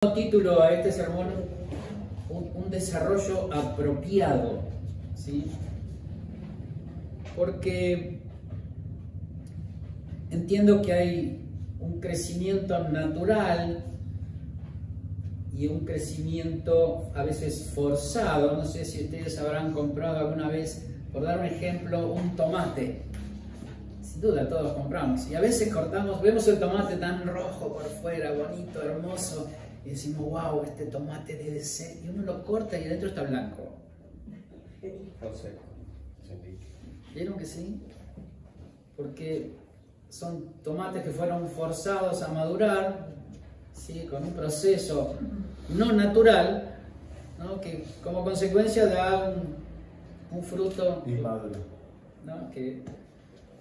Título a este sermón, un desarrollo apropiado, ¿sí? Porque entiendo que hay un crecimiento natural y un crecimiento a veces forzado. No sé si ustedes habrán comprado alguna vez, por dar un ejemplo, un tomate. Sin duda todos compramos y a veces cortamos, vemos el tomate tan rojo por fuera, bonito, hermoso, y decimos, wow, este tomate debe ser, y uno lo corta y adentro está blanco. ¿Vieron que sí? Porque son tomates que fueron forzados a madurar, ¿sí? Con un proceso no natural, ¿no? Que como consecuencia da un fruto inmaduro, ¿no? Que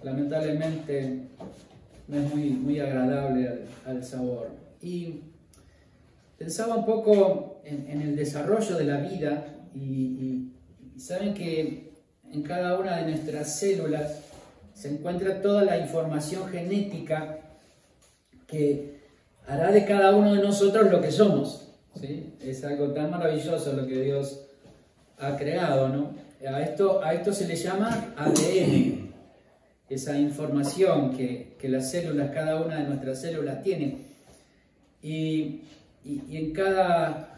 lamentablemente no es muy agradable al sabor. Y pensaba un poco en el desarrollo de la vida y saben que en cada una de nuestras células se encuentra toda la información genética que hará de cada uno de nosotros lo que somos, ¿sí? Es algo tan maravilloso lo que Dios ha creado, ¿no? A esto se le llama ADN, esa información que las células, cada una de nuestras células tiene. Y en cada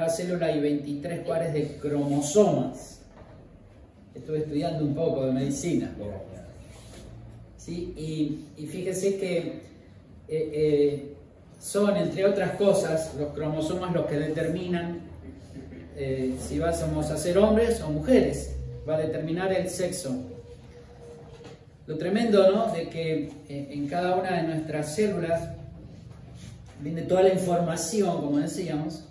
célula hay 23 pares de cromosomas. Estuve estudiando un poco de medicina. ¿Sí? Y fíjense que son, entre otras cosas, los cromosomas los que determinan si vamos a ser hombres o mujeres. Va a determinar el sexo. Lo tremendo, ¿no? De que en cada una de nuestras células viene toda la información, como decíamos,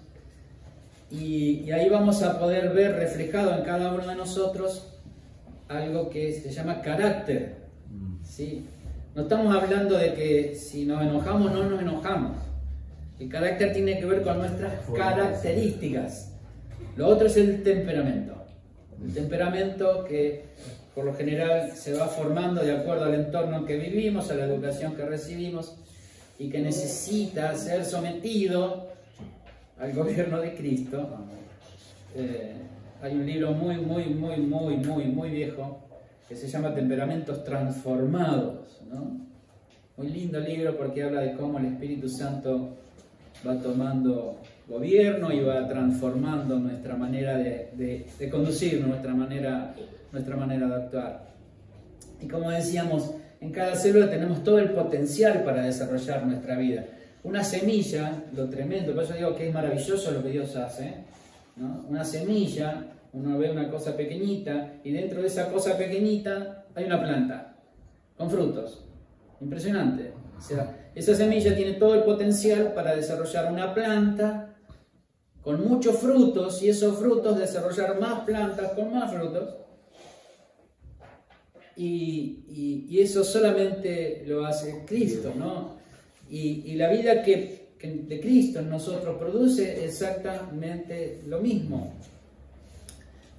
y ahí vamos a poder ver reflejado en cada uno de nosotros algo que se llama carácter, ¿sí? No estamos hablando de que si nos enojamos no nos enojamos. El carácter tiene que ver con nuestras características. Lo otro es el temperamento. El temperamento que por lo general se va formando de acuerdo al entorno en que vivimos, a la educación que recibimos, y que necesita ser sometido al gobierno de Cristo. Hay un libro muy viejo que se llama Temperamentos Transformados, ¿no? Muy lindo libro porque habla de cómo el Espíritu Santo va tomando gobierno y va transformando nuestra manera de conducir, nuestra manera de actuar. Y como decíamos, en cada célula tenemos todo el potencial para desarrollar nuestra vida. Una semilla, lo tremendo, por eso digo que es maravilloso lo que Dios hace, ¿no? Una semilla, uno ve una cosa pequeñita y dentro de esa cosa pequeñita hay una planta con frutos. Impresionante. O sea, esa semilla tiene todo el potencial para desarrollar una planta con muchos frutos y esos frutos desarrollar más plantas con más frutos. Y eso solamente lo hace Cristo, ¿no? Y la vida que de Cristo en nosotros produce exactamente lo mismo.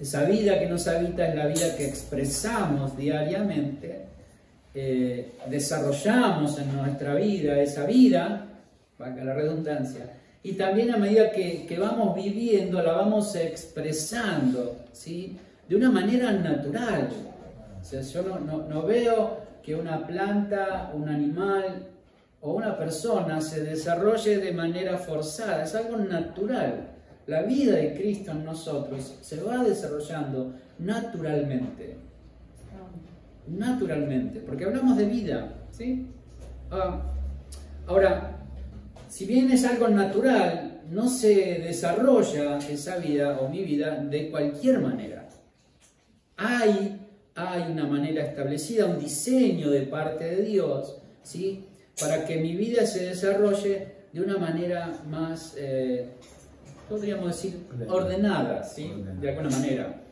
Esa vida que nos habita es la vida que expresamos diariamente, desarrollamos en nuestra vida esa vida, valga la redundancia, y también a medida que vamos viviendo la vamos expresando, ¿sí? De una manera natural. O sea, yo no veo que una planta, un animal o una persona se desarrolle de manera forzada, es algo natural. La vida de Cristo en nosotros se va desarrollando naturalmente. Naturalmente, porque hablamos de vida, ¿sí? Ahora, si bien es algo natural, no se desarrolla esa vida o mi vida de cualquier manera. Hay una manera establecida, un diseño de parte de Dios, ¿sí? Para que mi vida se desarrolle de una manera más, podríamos decir, ordenada, ¿sí? De alguna manera.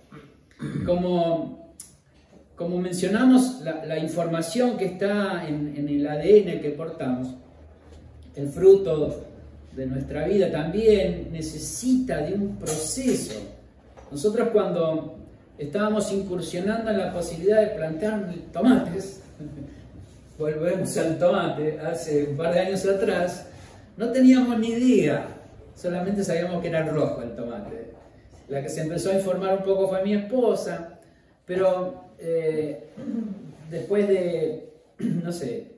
Como mencionamos, la información que está en el ADN que portamos, el fruto de nuestra vida también necesita de un proceso. Nosotros cuando estábamos incursionando en la posibilidad de plantar tomates, volvemos al tomate, hace un par de años atrás, no teníamos ni idea solamente sabíamos que era rojo el tomate. La que se empezó a informar un poco fue mi esposa, pero después de, no sé,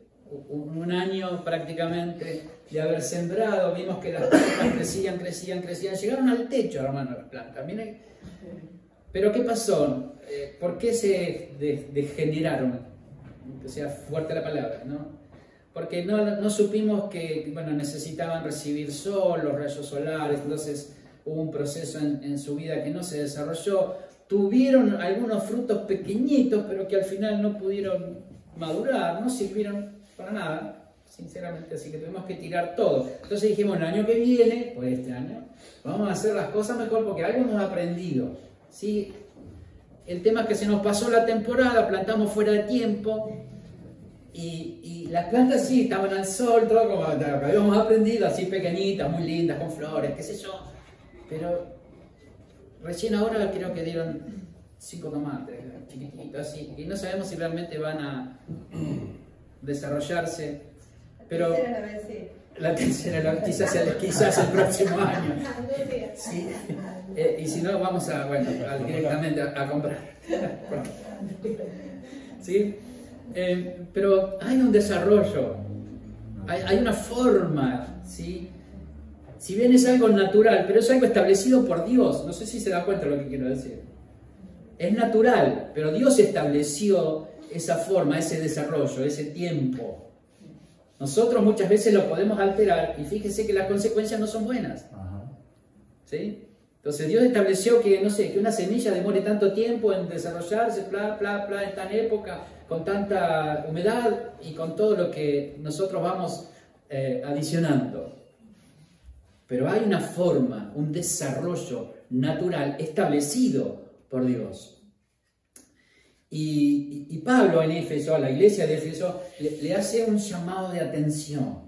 un año prácticamente de haber sembrado, vimos que las plantas crecían, llegaron al techo, hermano, las plantas. Miren. Pero ¿qué pasó? ¿Por qué se degeneraron? Que sea fuerte la palabra, ¿no? Porque no supimos que, bueno, necesitaban recibir sol, los rayos solares, entonces hubo un proceso en su vida que no se desarrolló. Tuvieron algunos frutos pequeñitos, pero que al final no pudieron madurar, no sirvieron para nada, sinceramente, así que tuvimos que tirar todo. Entonces dijimos, el año que viene, por este año, vamos a hacer las cosas mejor porque algo hemos aprendido, ¿sí? El tema es que se nos pasó la temporada, plantamos fuera de tiempo y las plantas sí estaban al sol, todo como habíamos aprendido, así pequeñitas, muy lindas, con flores, qué sé yo, pero recién ahora creo que dieron 5 tomates, chiquititos así, y no sabemos si realmente van a desarrollarse, pero la tercera, quizás el próximo año. Sí. Y si no, vamos a, bueno, directamente a comprar. ¿Sí? Pero hay un desarrollo, hay una forma, ¿sí? Si bien es algo natural, pero es algo establecido por Dios. No sé si se da cuenta de lo que quiero decir. Es natural, pero Dios estableció esa forma, ese desarrollo, ese tiempo. Nosotros muchas veces lo podemos alterar y fíjense que las consecuencias no son buenas. ¿Sí? Entonces Dios estableció que, no sé, que una semilla demore tanto tiempo en desarrollarse, en tan época, con tanta humedad y con todo lo que nosotros vamos adicionando. Pero hay una forma, un desarrollo natural establecido por Dios. Y Pablo en Éfeso, a la iglesia de Éfeso, le hace un llamado de atención.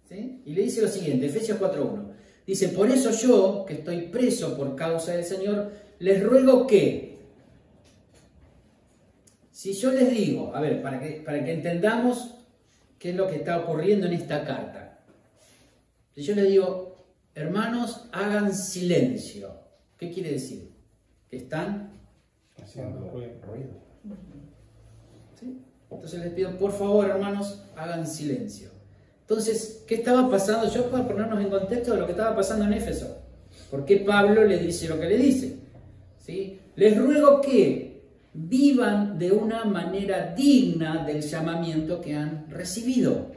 ¿Sí? Y le dice lo siguiente, Efesios 4:1. Dice, por eso yo, que estoy preso por causa del Señor, les ruego que, si yo les digo, a ver, para que entendamos qué es lo que está ocurriendo en esta carta. Si yo les digo, hermanos, hagan silencio, ¿qué quiere decir? Que están haciendo ruido. ¿Sí? Entonces les pido, por favor, hermanos, hagan silencio. Entonces, ¿qué estaba pasando? Yo para ponernos en contexto de lo que estaba pasando en Éfeso. ¿Por qué Pablo le dice lo que le dice? ¿Sí? Les ruego que vivan de una manera digna del llamamiento que han recibido.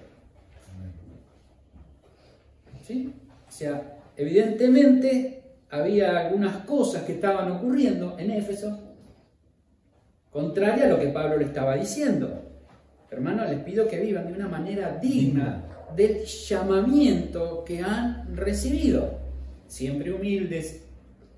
¿Sí? O sea, evidentemente había algunas cosas que estaban ocurriendo en Éfeso contraria a lo que Pablo le estaba diciendo. Hermanos, les pido que vivan de una manera digna del llamamiento que han recibido. Siempre humildes,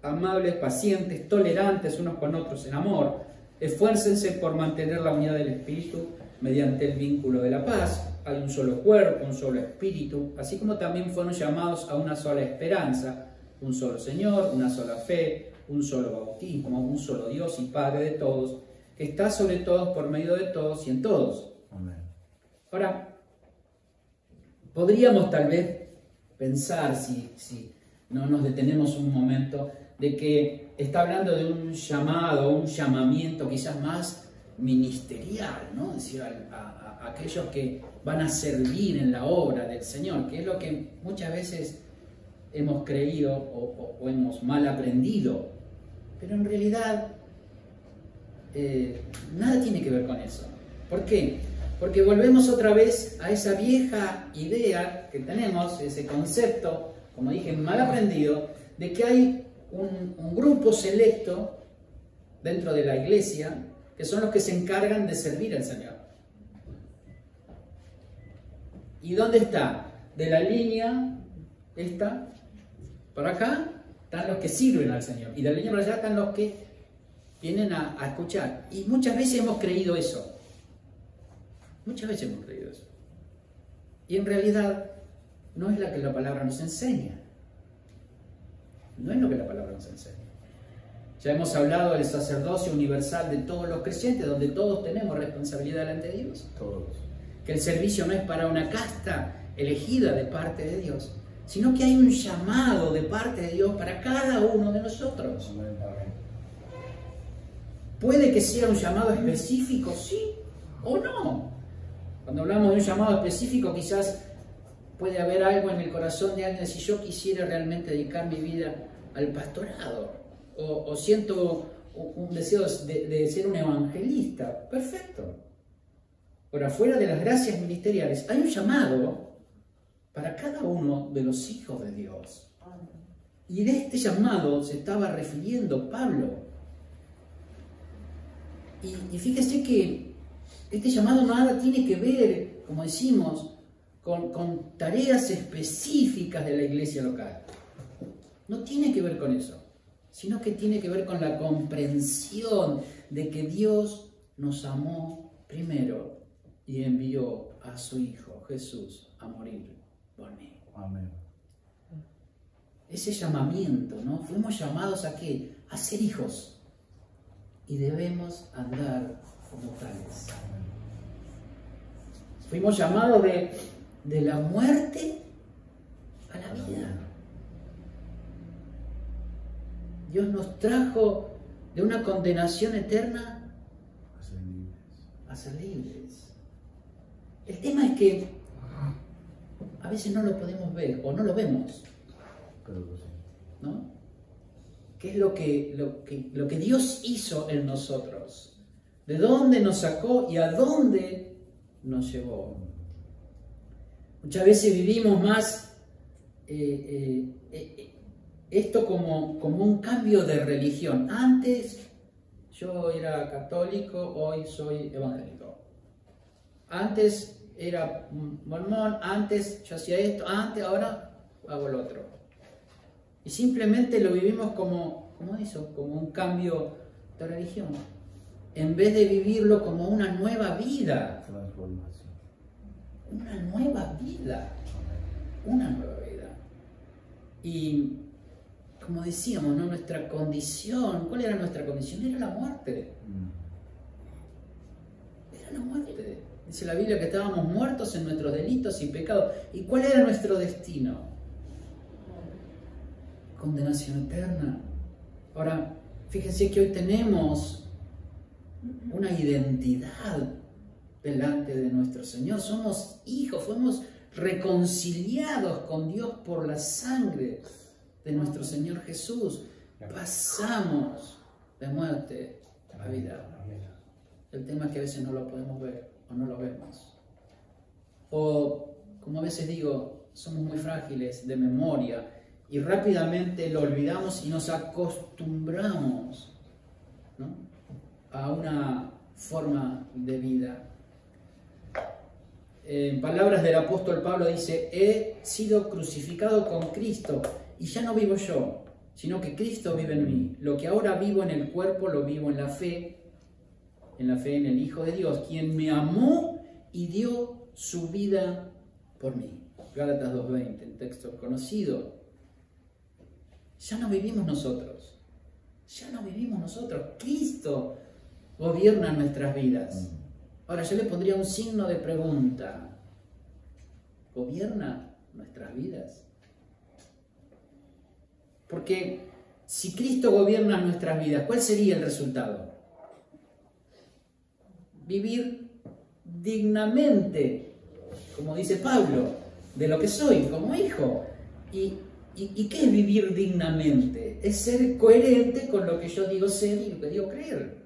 amables, pacientes, tolerantes unos con otros en amor. Esfuércense por mantener la unidad del Espíritu mediante el vínculo de la paz. Hay un solo cuerpo, un solo Espíritu, así como también fueron llamados a una sola esperanza, un solo Señor, una sola fe, un solo bautismo, un solo Dios y Padre de todos, que está sobre todos, por medio de todos y en todos. Amén. Ahora, podríamos tal vez pensar, si no nos detenemos un momento, de que está hablando de un llamado, un llamamiento quizás más ministerial, ¿no? Es decir, a aquellos que van a servir en la obra del Señor, que es lo que muchas veces hemos creído o hemos mal aprendido. Pero en realidad nada tiene que ver con eso. ¿Por qué? Porque volvemos otra vez a esa vieja idea que tenemos, ese concepto, como dije, mal aprendido, de que hay un grupo selecto dentro de la iglesia que son los que se encargan de servir al Señor. ¿Y dónde está? De la línea esta, por acá, están los que sirven al Señor. Y de la línea por allá están los que vienen a escuchar. Y muchas veces hemos creído eso. Muchas veces hemos creído eso. Y en realidad no es la que la palabra nos enseña. No es lo que la palabra nos enseña. Ya hemos hablado del sacerdocio universal de todos los creyentes, donde todos tenemos responsabilidad delante de Dios. Todos. Que el servicio no es para una casta elegida de parte de Dios, sino que hay un llamado de parte de Dios para cada uno de nosotros. Puede que sea un llamado específico, sí o no. Cuando hablamos de un llamado específico, quizás puede haber algo en el corazón de alguien, si yo quisiera realmente dedicar mi vida al pastorado, o siento un deseo de ser un evangelista, perfecto. Ahora, fuera de las gracias ministeriales, hay un llamado para cada uno de los hijos de Dios. Y de este llamado se estaba refiriendo Pablo. Y fíjese que este llamado nada tiene que ver, como decimos, con tareas específicas de la iglesia local. No tiene que ver con eso, sino que tiene que ver con la comprensión de que Dios nos amó primero y envió a su Hijo Jesús a morir por mí. Amén. Ese llamamiento, ¿no? Fuimos llamados ¿a qué? A ser hijos. Y debemos andar como tales. Fuimos llamados de la muerte a la vida. Dios nos trajo de una condenación eterna a ser libres. El tema es que a veces no lo podemos ver o no lo vemos, ¿no? ¿Qué es lo que Dios hizo en nosotros? ¿De dónde nos sacó y a dónde nos llevó? Muchas veces vivimos más esto como un cambio de religión. Antes yo era católico, hoy soy evangélico. Antes era mormón, antes yo hacía esto, antes, ahora hago lo otro. Y simplemente lo vivimos como eso, como un cambio de religión. En vez de vivirlo como una nueva vida. Transformación. Una nueva vida. Una nueva vida. Y como decíamos, ¿no? Nuestra condición, ¿cuál era nuestra condición? Era la muerte. Era la muerte. Dice la Biblia que estábamos muertos en nuestros delitos y pecados. ¿Y cuál era nuestro destino? Condenación eterna. Ahora, fíjense que hoy tenemos una identidad delante de nuestro Señor. Somos hijos, fuimos reconciliados con Dios por la sangre de nuestro Señor Jesús. Pasamos de muerte a vida. El tema es que a veces no lo podemos ver o no lo vemos. O, como a veces digo, somos muy frágiles de memoria y rápidamente lo olvidamos y nos acostumbramos, ¿no?, a una forma de vida. En palabras del apóstol Pablo dice: he sido crucificado con Cristo y ya no vivo yo, sino que Cristo vive en mí. Lo que ahora vivo en el cuerpo lo vivo en la fe en el Hijo de Dios, quien me amó y dio su vida por mí. Gálatas 2:20, un texto conocido. Ya no vivimos nosotros. Ya no vivimos nosotros. Cristo gobierna nuestras vidas. Ahora yo le pondría un signo de pregunta. ¿Gobierna nuestras vidas? Porque si Cristo gobierna nuestras vidas, ¿cuál sería el resultado? Vivir dignamente, como dice Pablo, de lo que soy como hijo. ¿Y qué es vivir dignamente? Es ser coherente con lo que yo digo ser y lo que digo creer.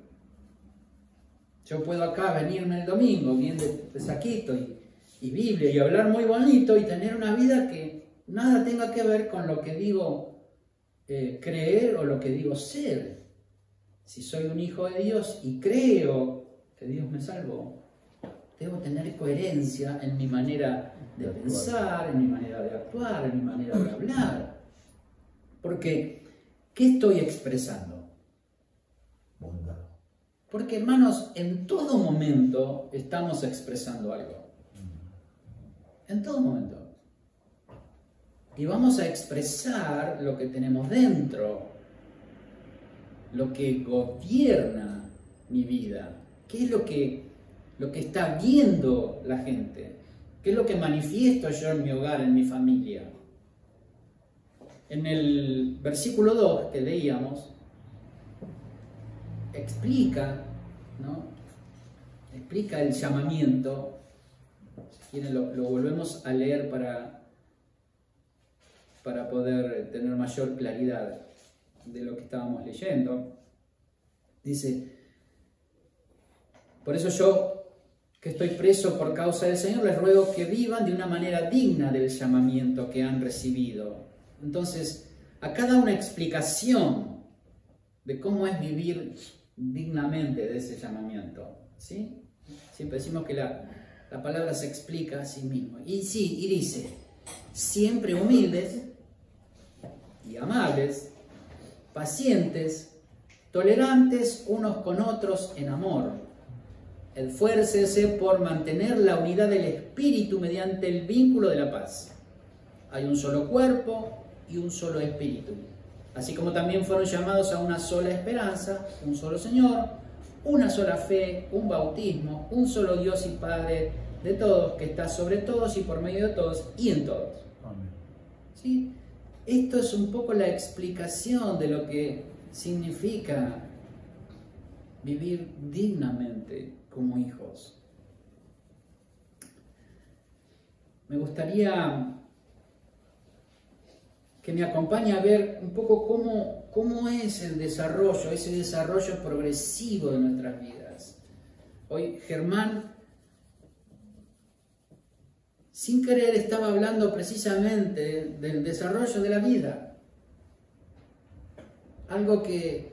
Yo puedo acá venirme el domingo bien de saquito y Biblia y hablar muy bonito y tener una vida que nada tenga que ver con lo que digo creer o lo que digo ser. Si soy un hijo de Dios y creo que Dios me salvó, debo tener coherencia en mi manera de pensar, en mi manera de actuar, en mi manera de hablar. Porque, ¿qué estoy expresando? Bondad. Porque, hermanos, en todo momento estamos expresando algo. En todo momento. Y vamos a expresar lo que tenemos dentro, lo que gobierna mi vida. ¿Qué es lo que está viendo la gente? ¿Qué es lo que manifiesto yo en mi hogar, en mi familia? en el versículo 2 que leíamos, explica, ¿no? Explica el llamamiento. Si quieren lo volvemos a leer para poder tener mayor claridad de lo que estábamos leyendo. Dice: por eso yo, que estoy preso por causa del Señor, les ruego que vivan de una manera digna del llamamiento que han recibido. Entonces, acá da una explicación de cómo es vivir dignamente de ese llamamiento, ¿sí? Siempre decimos que la palabra se explica a sí misma. Y sí, y dice: siempre humildes y amables, pacientes, tolerantes unos con otros en amor. Esfuércese por mantener la unidad del espíritu mediante el vínculo de la paz. Hay un solo cuerpo y un solo espíritu, así como también fueron llamados a una sola esperanza, un solo Señor, una sola fe, un bautismo, un solo Dios y Padre de todos, que está sobre todos y por medio de todos y en todos. Amén. ¿Sí? Esto es un poco la explicación de lo que significa vivir dignamente como hijos. Me gustaría que me acompañe a ver un poco cómo es el desarrollo, ese desarrollo progresivo de nuestras vidas. Hoy Germán, sin querer, estaba hablando precisamente del desarrollo de la vida. Algo que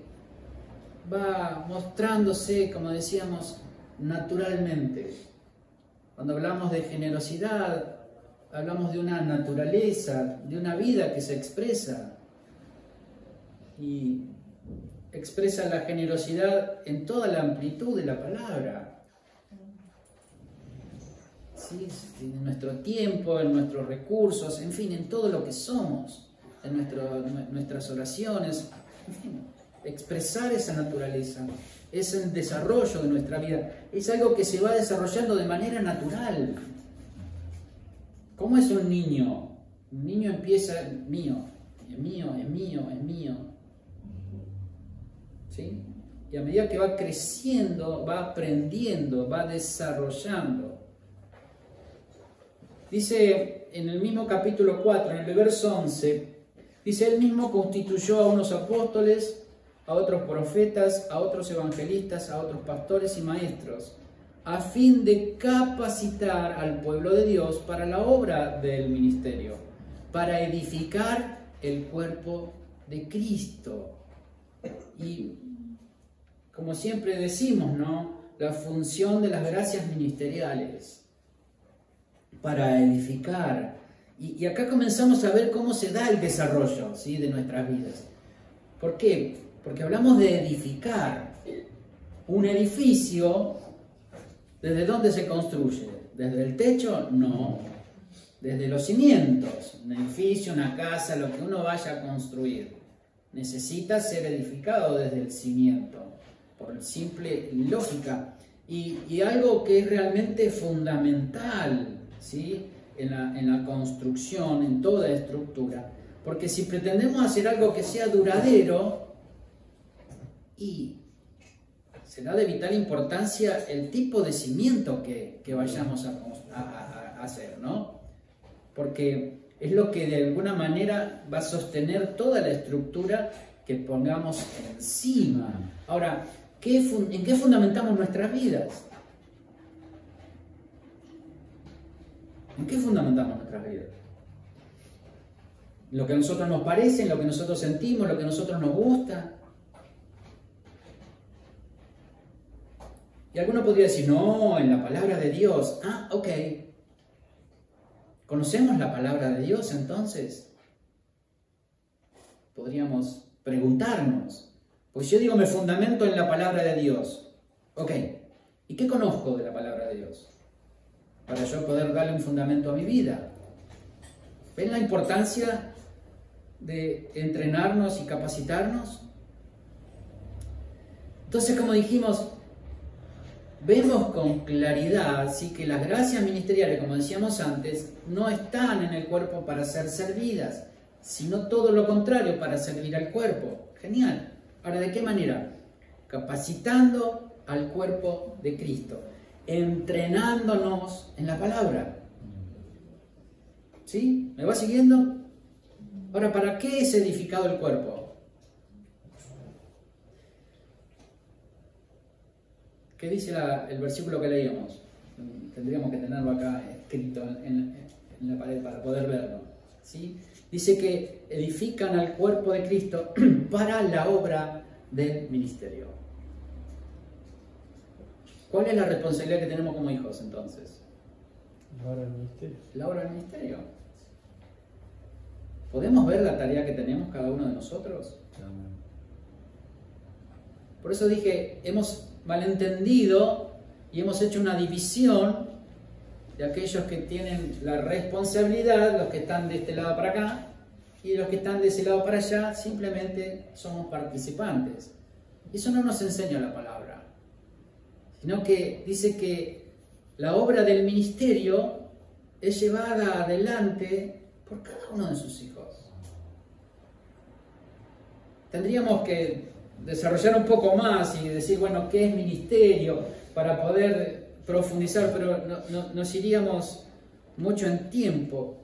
va mostrándose, como decíamos, naturalmente. Cuando hablamos de generosidad, hablamos de una naturaleza, de una vida que se expresa. Y expresa la generosidad en toda la amplitud de la palabra. ¿Sí? En nuestro tiempo, en nuestros recursos, en fin, en todo lo que somos, en nuestras oraciones, en fin, expresar esa naturaleza es el desarrollo de nuestra vida, es algo que se va desarrollando de manera natural. ¿Cómo es un niño? Un niño empieza mío, es mío, es mío, es mío. ¿Sí? Y a medida que va creciendo, va aprendiendo, va desarrollando. Dice en el mismo capítulo 4, en el verso 11, dice: Él mismo constituyó a unos apóstoles, a otros profetas, a otros evangelistas, a otros pastores y maestros, a fin de capacitar al pueblo de Dios para la obra del ministerio, para edificar el cuerpo de Cristo. Y como siempre decimos, ¿no?, la función de las gracias ministeriales, para edificar. Y acá comenzamos a ver cómo se da el desarrollo, ¿sí?, de nuestras vidas. ¿Por qué? Porque hablamos de edificar. Un edificio, ¿desde dónde se construye? ¿Desde el techo? No. Desde los cimientos. Un edificio, una casa, lo que uno vaya a construir, necesita ser edificado desde el cimiento, por simple lógica. Y algo que es realmente fundamental, ¿sí?, en la construcción, en toda estructura. Porque si pretendemos hacer algo que sea duradero, y será de vital importancia el tipo de cimiento que vayamos a hacer, ¿no? Porque es lo que de alguna manera va a sostener toda la estructura que pongamos encima. Ahora, ¿en qué fundamentamos nuestras vidas? ¿En qué fundamentamos nuestras vidas? ¿En lo que a nosotros nos parece, en lo que nosotros sentimos, en lo que a nosotros nos gusta? Y alguno podría decir: no, en la palabra de Dios. Ah, ok. ¿Conocemos la palabra de Dios entonces? Podríamos preguntarnos. Pues yo digo, me fundamento en la palabra de Dios. Ok. ¿Y qué conozco de la palabra de Dios? Para yo poder darle un fundamento a mi vida. ¿Ven la importancia de entrenarnos y capacitarnos? Entonces, como dijimos, vemos con claridad, ¿sí?, que las gracias ministeriales, como decíamos antes, no están en el cuerpo para ser servidas, sino todo lo contrario para servir al cuerpo. Genial. Ahora, ¿de qué manera? Capacitando al cuerpo de Cristo, entrenándonos en la palabra. ¿Sí? ¿Me va siguiendo? Ahora, ¿para qué es edificado el cuerpo? ¿Qué dice el versículo que leíamos? Tendríamos que tenerlo acá escrito en la pared para poder verlo. ¿Sí? Dice que edifican al cuerpo de Cristo para la obra del ministerio. ¿Cuál es la responsabilidad que tenemos como hijos entonces? La obra del ministerio. La obra del ministerio. ¿Podemos ver la tarea que tenemos cada uno de nosotros? Por eso dije, hemos malentendido y hemos hecho una división de aquellos que tienen la responsabilidad, los que están de este lado para acá, y los que están de ese lado para allá, simplemente somos participantes. Y eso no nos enseña la palabra, sino que dice que la obra del ministerio es llevada adelante por cada uno de sus hijos. Tendríamos que desarrollar un poco más y decir, bueno, ¿qué es ministerio? Para poder profundizar, pero nos iríamos mucho en tiempo.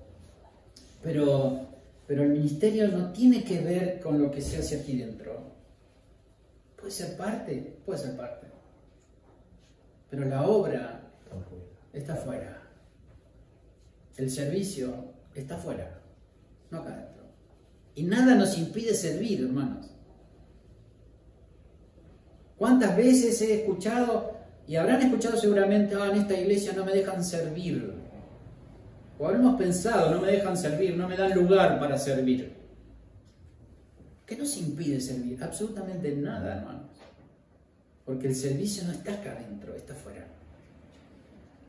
Pero el ministerio no tiene que ver con lo que se hace aquí dentro. Puede ser parte, pero la obra está afuera. El servicio está afuera, no acá adentro. Y nada nos impide servir, hermanos. ¿Cuántas veces he escuchado, y habrán escuchado seguramente, en esta iglesia no me dejan servir? O habremos pensado, no me dejan servir, no me dan lugar para servir. ¿Qué nos impide servir? Absolutamente nada, hermanos. Porque el servicio no está acá adentro, está afuera.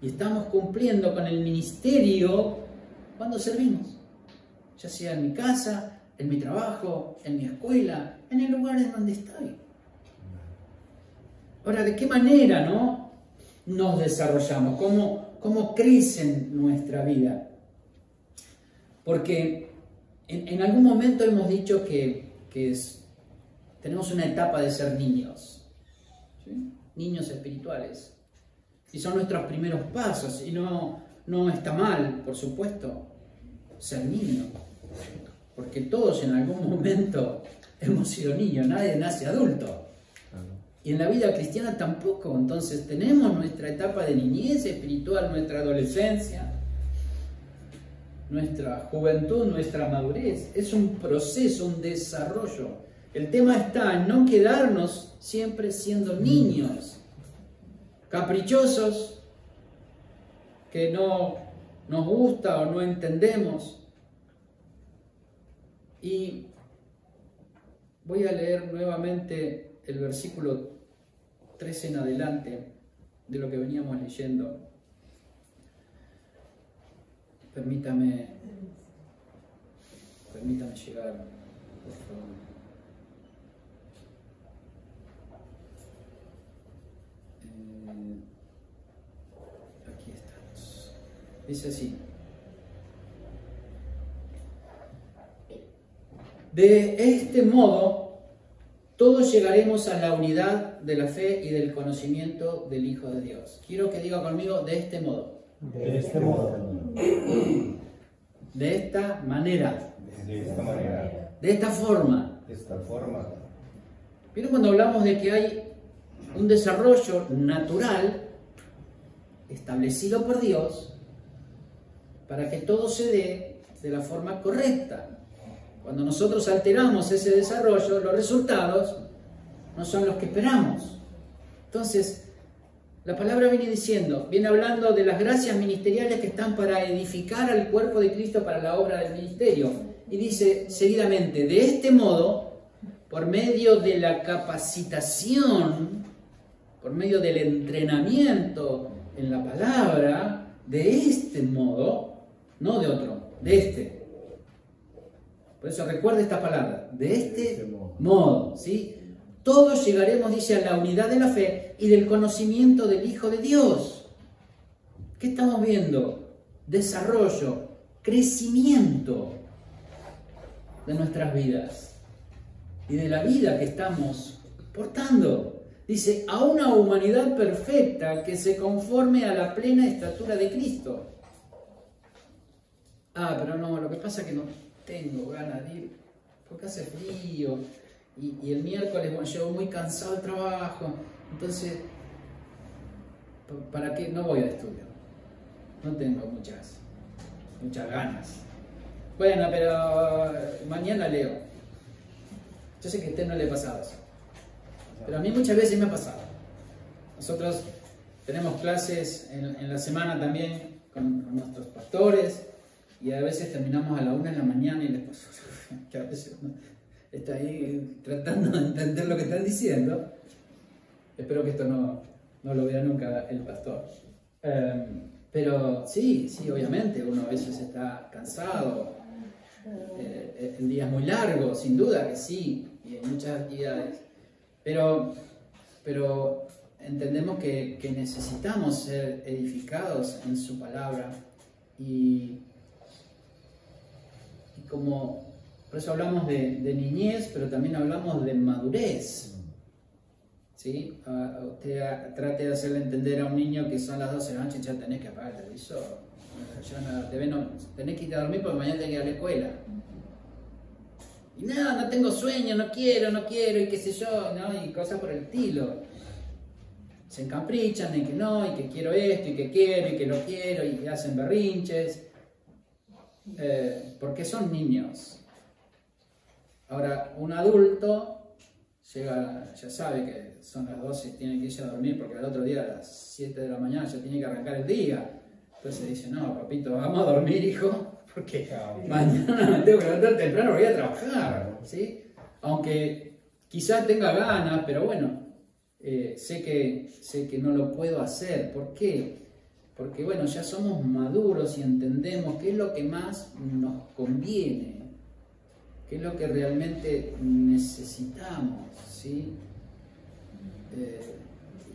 Y estamos cumpliendo con el ministerio cuando servimos. Ya sea en mi casa, en mi trabajo, en mi escuela, en el lugar en donde estoy. Ahora, ¿de qué manera nos desarrollamos? ¿Cómo crece nuestra vida? Porque en algún momento hemos dicho que tenemos una etapa de ser niños, ¿sí? Niños espirituales. Y son nuestros primeros pasos. Y no está mal, por supuesto, ser niño. Porque todos en algún momento hemos sido niños, nadie nace adulto. Y en la vida cristiana tampoco. Entonces tenemos nuestra etapa de niñez espiritual, nuestra adolescencia, nuestra juventud, nuestra madurez. Es un proceso, un desarrollo. El tema está en no quedarnos siempre siendo niños, caprichosos, que no nos gusta o no entendemos. Y voy a leer nuevamente el versículo 13 en adelante de lo que veníamos leyendo. Permítame llegar, por favor. Aquí estamos. Dice así. De este modo, todos llegaremos a la unidad de la fe y del conocimiento del Hijo de Dios. Quiero que diga conmigo, de este modo. De este modo. De esta manera. De esta manera. De esta forma. De esta forma. ¿Vieron cuando hablamos de que hay un desarrollo natural establecido por Dios para que todo se dé de la forma correcta? Cuando nosotros alteramos ese desarrollo, los resultados no son los que esperamos. Entonces, la palabra viene hablando de las gracias ministeriales que están para edificar al cuerpo de Cristo para la obra del ministerio. Y dice seguidamente, de este modo, por medio de la capacitación, por medio del entrenamiento en la palabra, de este modo, no de otro, de este. Por eso recuerda esta palabra, de este modo, ¿sí? Todos llegaremos, dice, a la unidad de la fe y del conocimiento del Hijo de Dios. ¿Qué estamos viendo? Desarrollo, crecimiento. de nuestras vidas y de la vida que estamos portando. Dice, a una humanidad perfecta que se conforme a la plena estatura de Cristo. Pero no, lo que pasa es que no tengo ganas de ir porque hace frío y el miércoles, bueno, llego muy cansado del trabajo, entonces, ¿para qué? No voy al estudio. No tengo muchas ganas. Bueno, pero mañana leo. Yo sé que a usted no le ha pasado eso, pero a mí muchas veces me ha pasado. Nosotros tenemos clases en la semana también con nuestros pastores y a veces terminamos a la 1 de la mañana y después que a veces uno está ahí tratando de entender lo que están diciendo. Espero que esto no lo vea nunca el pastor. Pero sí, obviamente, uno a veces está cansado. El día es muy largo, sin duda que sí, y hay muchas actividades. Pero entendemos que necesitamos ser edificados en su palabra y como por eso hablamos de niñez, pero también hablamos de madurez. ¿Sí? Usted trate de hacerle entender a un niño que son las 12 de la noche y ya tenés que apagar el televisor. Tenés que ir a dormir porque mañana tenés que ir a la escuela. Y no tengo sueño, no quiero, y qué sé yo, ¿no? Y cosas por el estilo. Se encaprichan en que no, y que quiero esto, y que quiero, y que lo quiero, y hacen berrinches. Porque son niños. Ahora, un adulto llega, ya sabe que son las 12 y tiene que irse a dormir porque al otro día a las 7 de la mañana ya tiene que arrancar el día. Entonces dice, no, papito, vamos a dormir, hijo, porque mañana me tengo que levantar temprano, voy a trabajar, ¿sí? Aunque quizás tenga ganas, pero bueno, sé que no lo puedo hacer. ¿Por qué? Porque bueno, ya somos maduros y entendemos qué es lo que más nos conviene, qué es lo que realmente necesitamos, ¿sí?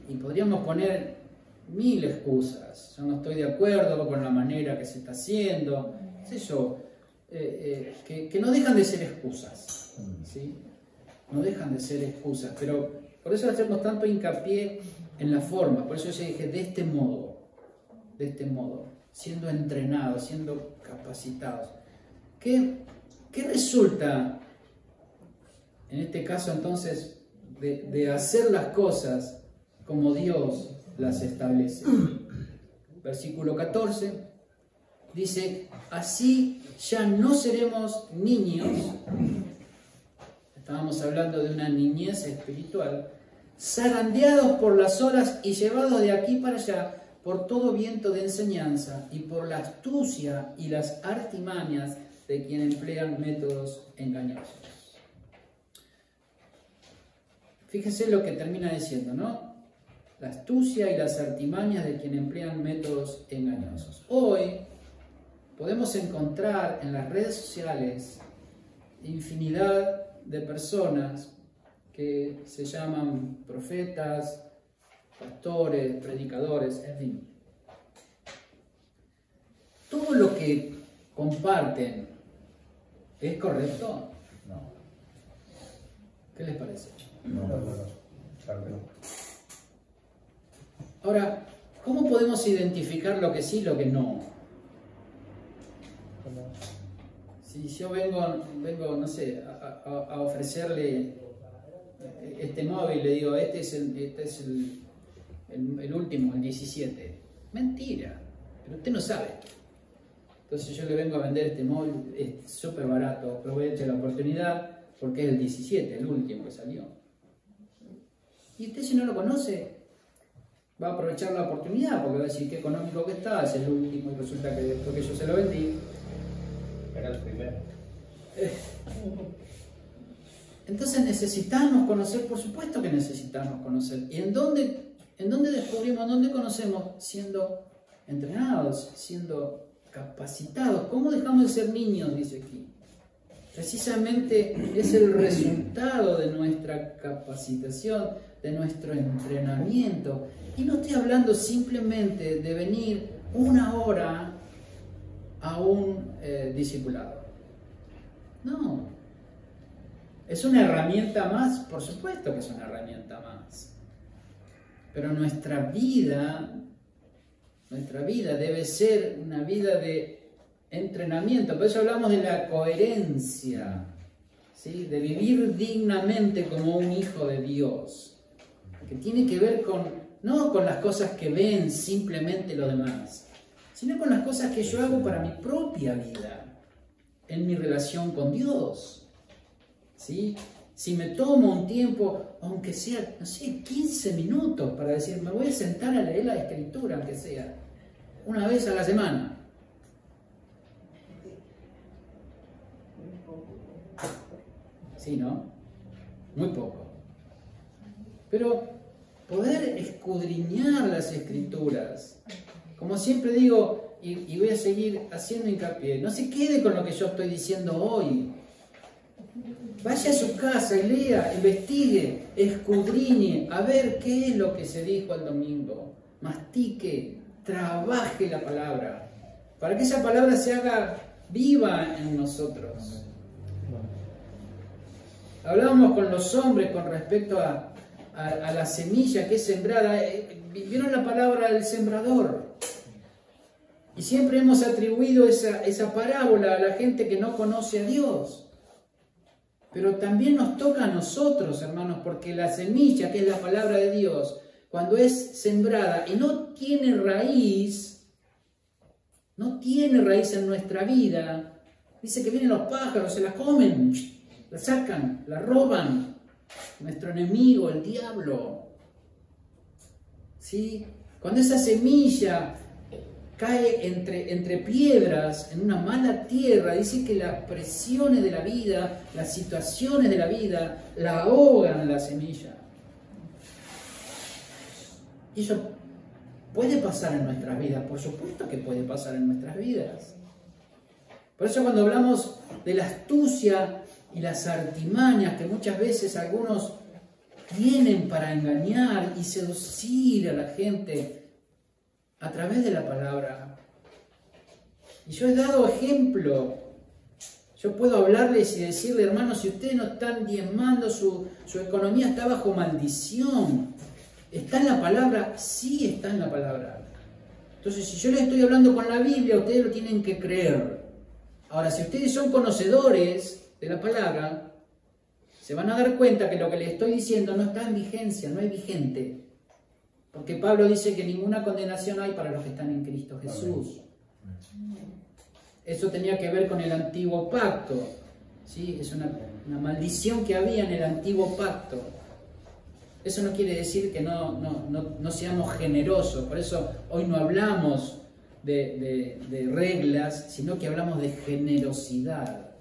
Y podríamos poner 1000 excusas. Yo no estoy de acuerdo con la manera que se está haciendo, qué sé yo, que no dejan de ser excusas, ¿sí? No dejan de ser excusas, pero por eso hacemos tanto hincapié en la forma. Por eso yo dije de este modo, siendo entrenados, siendo capacitados. ¿Qué resulta, en este caso entonces, de hacer las cosas como Dios las establece? Versículo 14 dice, así ya no seremos niños, estábamos hablando de una niñez espiritual, zarandeados por las olas y llevados de aquí para allá por todo viento de enseñanza y por la astucia y las artimañas de quien emplean métodos engañosos. Fíjese lo que termina diciendo, ¿no? La astucia y las artimañas de quien emplean métodos engañosos. Hoy podemos encontrar en las redes sociales infinidad de personas que se llaman profetas, pastores, predicadores, en fin. ¿Todo lo que comparten es correcto? No. ¿Qué les parece? No. Ahora, ¿cómo podemos identificar lo que sí y lo que no? Si yo vengo no sé, a ofrecerle este móvil y le digo, este es el último, el 17. Mentira, pero usted no sabe. Entonces yo le vengo a vender este móvil, es súper barato, aproveche la oportunidad porque es el 17, el último que salió. Y usted si no lo conoce, va a aprovechar la oportunidad porque va a decir qué económico que está, es el último y resulta que después que yo se lo vendí. Era el primero. Entonces necesitamos conocer, por supuesto que necesitamos conocer. ¿Y en dónde descubrimos, dónde conocemos? Siendo entrenados, siendo capacitados. ¿Cómo dejamos de ser niños? Dice aquí. Precisamente es el resultado de nuestra capacitación, de nuestro entrenamiento. Y no estoy hablando simplemente de venir 1 hora a un discipulado. No, ¿Es una herramienta más? Por supuesto que es una herramienta más. Pero nuestra vida debe ser una vida de entrenamiento. Por eso hablamos de la coherencia, ¿sí? De vivir dignamente como un hijo de Dios, que tiene que ver no con las cosas que ven simplemente los demás, sino con las cosas que yo hago para mi propia vida, en mi relación con Dios. ¿Sí? Si me tomo un tiempo, aunque sea, no sé, 15 minutos para decir, me voy a sentar a leer la Escritura, aunque sea, una vez a la semana. Sí, ¿no? Muy poco. Pero poder escudriñar las Escrituras, como siempre digo, y voy a seguir haciendo hincapié, no se quede con lo que yo estoy diciendo hoy. Vaya a su casa y lea, investigue, escudriñe, a ver qué es lo que se dijo el domingo. Mastique, trabaje la palabra, para que esa palabra se haga viva en nosotros. Hablábamos con los hombres con respecto a la semilla que es sembrada. Vieron la palabra del sembrador. Y siempre hemos atribuido esa parábola a la gente que no conoce a Dios. Pero también nos toca a nosotros, hermanos, porque la semilla, que es la palabra de Dios, cuando es sembrada y no tiene raíz en nuestra vida, dice que vienen los pájaros, se la comen, la sacan, la roban. Nuestro enemigo, el diablo. ¿Sí? Cuando esa semilla cae entre piedras, en una mala tierra, dice que las presiones de la vida, las situaciones de la vida, la ahogan la semilla. Y eso puede pasar en nuestras vidas, por supuesto que puede pasar en nuestras vidas. Por eso cuando hablamos de la astucia y las artimañas que muchas veces algunos tienen para engañar y seducir a la gente a través de la palabra. Y yo he dado ejemplo. Yo puedo hablarles y decirle, hermanos, si ustedes no están diezmando, su economía está bajo maldición. ¿Está en la palabra? Sí está en la palabra. Entonces, si yo les estoy hablando con la Biblia, ustedes lo tienen que creer. Ahora, si ustedes son conocedores de la palabra, se van a dar cuenta que lo que les estoy diciendo no está en vigencia, no es vigente. Porque Pablo dice que ninguna condenación hay para los que están en Cristo Jesús. Eso tenía que ver con el antiguo pacto. ¿Sí? Es una maldición que había en el antiguo pacto. Eso no quiere decir que no seamos generosos. Por eso hoy no hablamos de reglas, sino que hablamos de generosidad.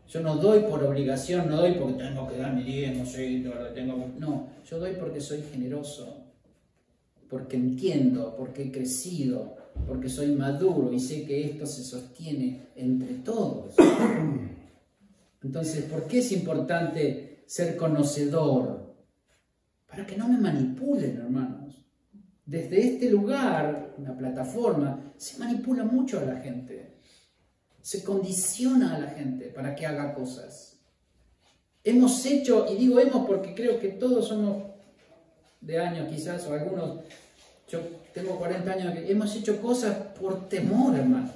Yo no doy por obligación, no doy porque tengo que dar mi diezmo, no, yo doy porque soy generoso. Porque entiendo, porque he crecido, porque soy maduro y sé que esto se sostiene entre todos. Entonces, ¿por qué es importante ser conocedor? Para que no me manipulen, hermanos. Desde este lugar, una plataforma, se manipula mucho a la gente. Se condiciona a la gente para que haga cosas. Hemos hecho, y digo hemos porque creo que todos somos de años quizás, o algunos, yo tengo 40 años, hemos hecho cosas por temor, hermanos.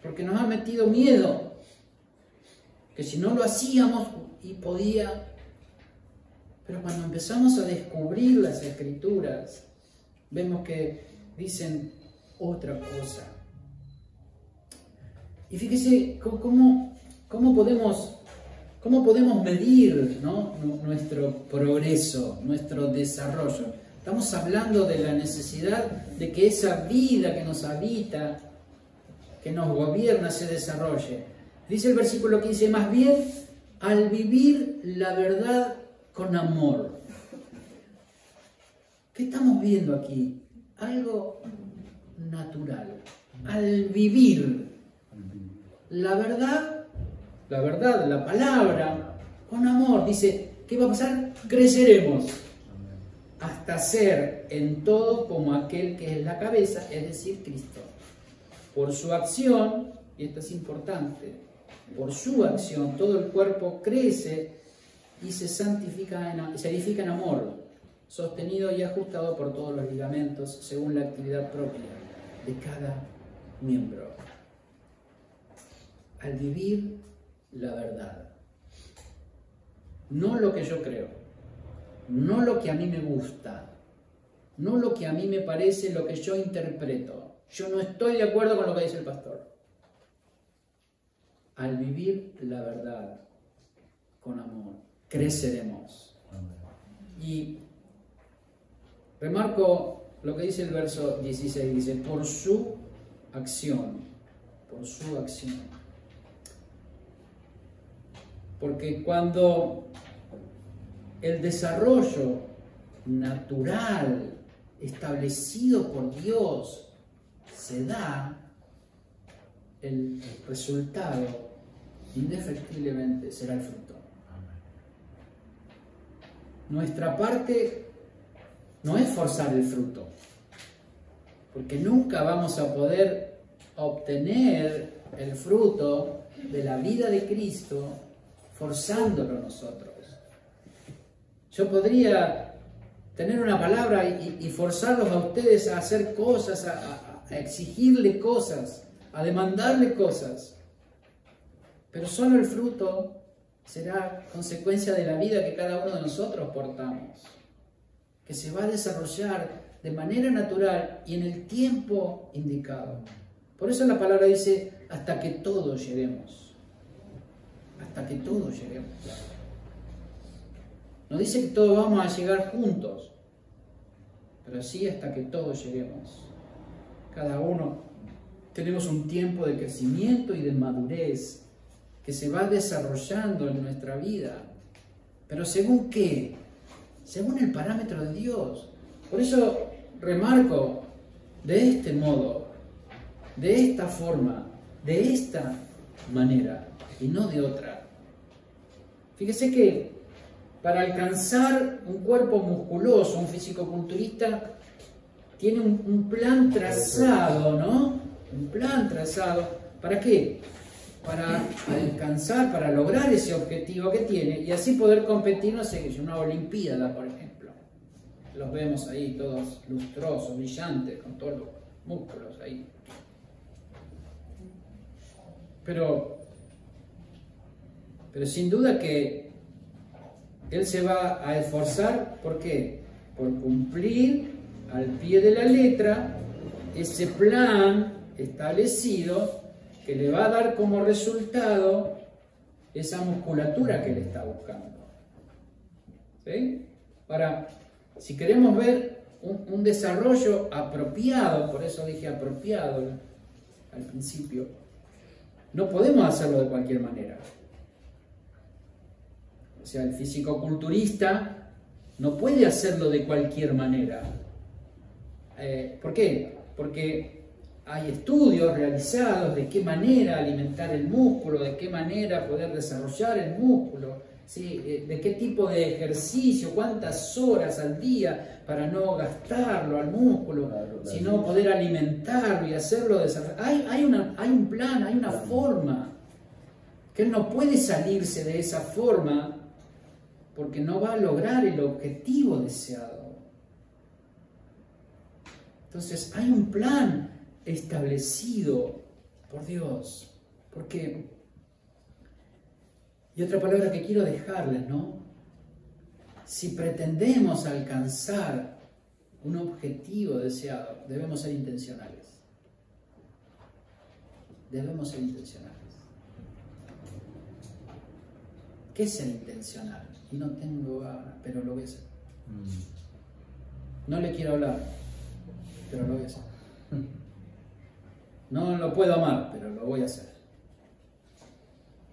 Porque nos ha metido miedo. Que si no lo hacíamos y podía. Pero cuando empezamos a descubrir las Escrituras, vemos que dicen otra cosa. Y fíjese cómo podemos medir, ¿no?, nuestro progreso, nuestro desarrollo. Estamos hablando de la necesidad de que esa vida que nos habita, que nos gobierna, se desarrolle. Dice el versículo 15, más bien al vivir la verdad con amor. ¿Qué estamos viendo aquí? Algo natural. Al vivir la verdad, la palabra, con amor. Dice, ¿qué va a pasar? Creceremos hasta ser en todo como aquel que es la cabeza, es decir, Cristo. Por su acción, y esto es importante, por su acción, todo el cuerpo crece y se edifica en amor, sostenido y ajustado por todos los ligamentos según la actividad propia de cada miembro. Al vivir la verdad, no lo que yo creo, no lo que a mí me gusta, no lo que a mí me parece, lo que yo interpreto. Yo no estoy de acuerdo con lo que dice el pastor. Al vivir la verdad con amor, creceremos. Y remarco lo que dice el verso 16, dice, por su acción, por su acción. Porque cuando el desarrollo natural establecido por Dios se da, el resultado indefectiblemente será el fruto. Nuestra parte no es forzar el fruto, porque nunca vamos a poder obtener el fruto de la vida de Cristo forzándolo nosotros. Yo podría tener una palabra y forzarlos a ustedes a hacer cosas, a exigirle cosas, a demandarle cosas, pero solo el fruto será consecuencia de la vida que cada uno de nosotros portamos, que se va a desarrollar de manera natural y en el tiempo indicado. Por eso la palabra dice, hasta que todos lleguemos. Hasta que todos lleguemos. No dice que todos vamos a llegar juntos, pero sí hasta que todos lleguemos. Cada uno tenemos un tiempo de crecimiento y de madurez que se va desarrollando en nuestra vida. ¿Pero según qué? Según el parámetro de Dios. Por eso remarco de este modo, de esta forma, de esta manera y no de otra. Fíjese que para alcanzar un cuerpo musculoso, un fisicoculturista tiene un plan trazado, ¿no? Un plan trazado. ¿Para qué? Para alcanzar, para lograr ese objetivo que tiene y así poder competir, no sé, en una olimpiada, por ejemplo. Los vemos ahí todos lustrosos, brillantes, con todos los músculos ahí. Pero sin duda que él se va a esforzar, ¿por qué? Por cumplir al pie de la letra ese plan establecido que le va a dar como resultado esa musculatura que él está buscando. ¿Sí? Ahora, si queremos ver un desarrollo apropiado, por eso dije apropiado al principio, no podemos hacerlo de cualquier manera. O sea, el fisicoculturista no puede hacerlo de cualquier manera. ¿Por qué? Porque hay estudios realizados de qué manera alimentar el músculo, de qué manera poder desarrollar el músculo, ¿sí? De qué tipo de ejercicio, cuántas horas al día para no gastarlo al músculo, sino poder alimentarlo y hacerlo desarrollar. Hay un plan, hay una forma, que él no puede salirse de esa forma porque no va a lograr el objetivo deseado. Entonces hay un plan establecido por Dios. Porque, y otra palabra que quiero dejarles, ¿no? Si pretendemos alcanzar un objetivo deseado, debemos ser intencionales. Debemos ser intencionales. ¿Qué es ser intencional? Y no tengo ganas, pero lo voy a hacer. No le quiero hablar, pero lo voy a hacer. No lo puedo amar, pero lo voy a hacer.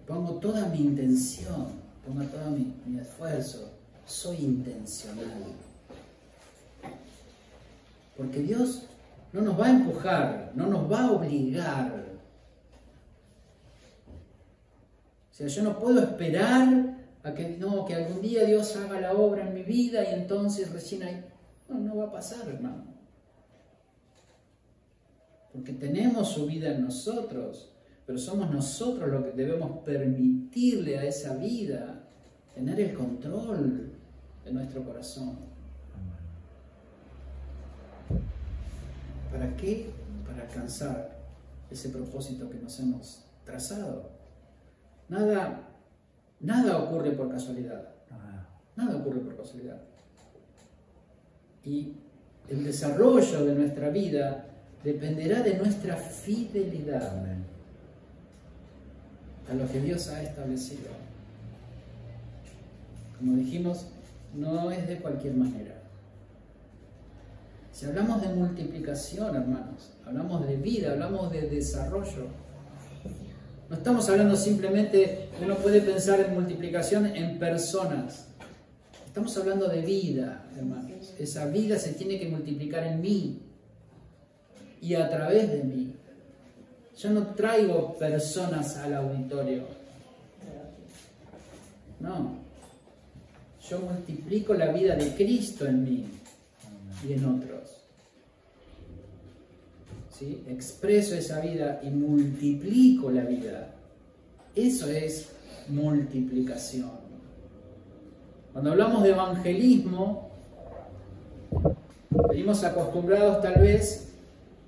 Pongo toda mi intención, pongo todo mi esfuerzo. Soy intencional. Porque Dios no nos va a empujar, no nos va a obligar. O sea, yo no puedo esperar a que algún día Dios haga la obra en mi vida y entonces recién ahí. No va a pasar, hermano. Porque tenemos su vida en nosotros, pero somos nosotros los que debemos permitirle a esa vida tener el control de nuestro corazón. ¿Para qué? Para alcanzar ese propósito que nos hemos trazado. Nada ocurre por casualidad. Nada ocurre por casualidad. Y el desarrollo de nuestra vida dependerá de nuestra fidelidad a lo que Dios ha establecido. Como dijimos, no es de cualquier manera. Si hablamos de multiplicación, hermanos, hablamos de vida, hablamos de desarrollo. No estamos hablando simplemente, uno puede pensar en multiplicación en personas. Estamos hablando de vida, hermanos. Esa vida se tiene que multiplicar en mí y a través de mí. Yo no traigo personas al auditorio. No. Yo multiplico la vida de Cristo en mí y en otros. ¿Sí? Expreso esa vida y multiplico la vida. Eso es multiplicación. Cuando hablamos de evangelismo, venimos acostumbrados tal vez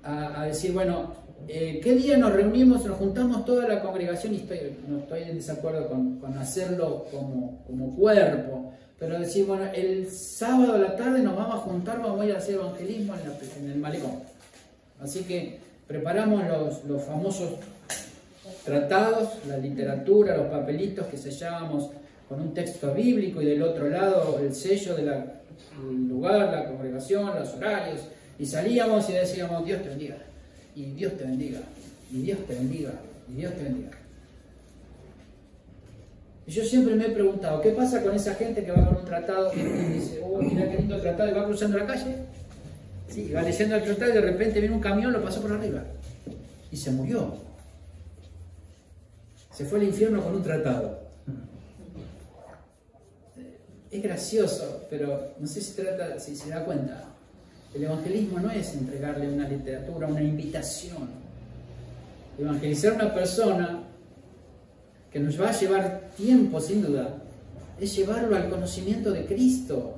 a decir, bueno, ¿qué día nos reunimos, nos juntamos toda la congregación? Y no estoy en desacuerdo con hacerlo como cuerpo, pero decir, bueno, el sábado a la tarde nos vamos a juntar, vamos a ir a hacer evangelismo en el malecón. Así que preparamos los famosos tratados, la literatura, los papelitos que sellábamos con un texto bíblico y del otro lado el sello del lugar, la congregación, los horarios, y salíamos y decíamos, Dios te bendiga, y Dios te bendiga, y Dios te bendiga, y Dios te bendiga. Y yo siempre me he preguntado, ¿qué pasa con esa gente que va con un tratado y dice, oh, mira qué lindo tratado, y va cruzando la calle? Sí, va leyendo el tratado y de repente viene un camión, lo pasó por arriba y se murió. Se fue al infierno con un tratado. Es gracioso, pero no sé si se da cuenta. El evangelismo no es entregarle una literatura, una invitación. Evangelizar a una persona, que nos va a llevar tiempo sin duda, es llevarlo al conocimiento de Cristo.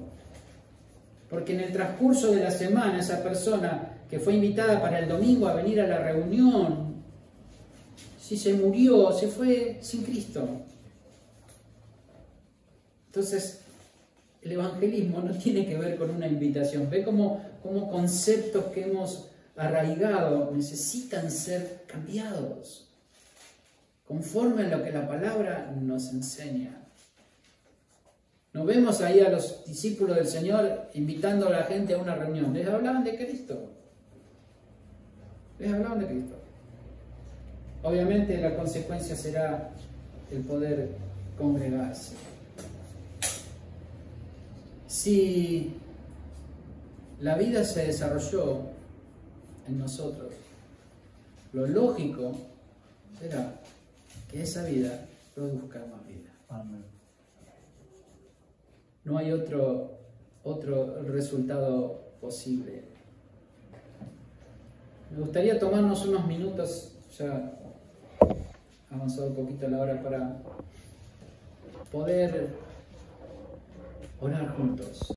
Porque en el transcurso de la semana, esa persona que fue invitada para el domingo a venir a la reunión, si se murió, se fue sin Cristo. Entonces, el evangelismo no tiene que ver con una invitación. Ve cómo conceptos que hemos arraigado necesitan ser cambiados conforme a lo que la palabra nos enseña. Nos vemos ahí a los discípulos del Señor invitando a la gente a una reunión. Les hablaban de Cristo. Les hablaban de Cristo. Obviamente la consecuencia será el poder congregarse. Si la vida se desarrolló en nosotros, lo lógico será que esa vida produzca más vida. Amén. No hay otro resultado posible. Me gustaría tomarnos unos minutos, ya ha avanzado un poquito la hora, para poder orar juntos.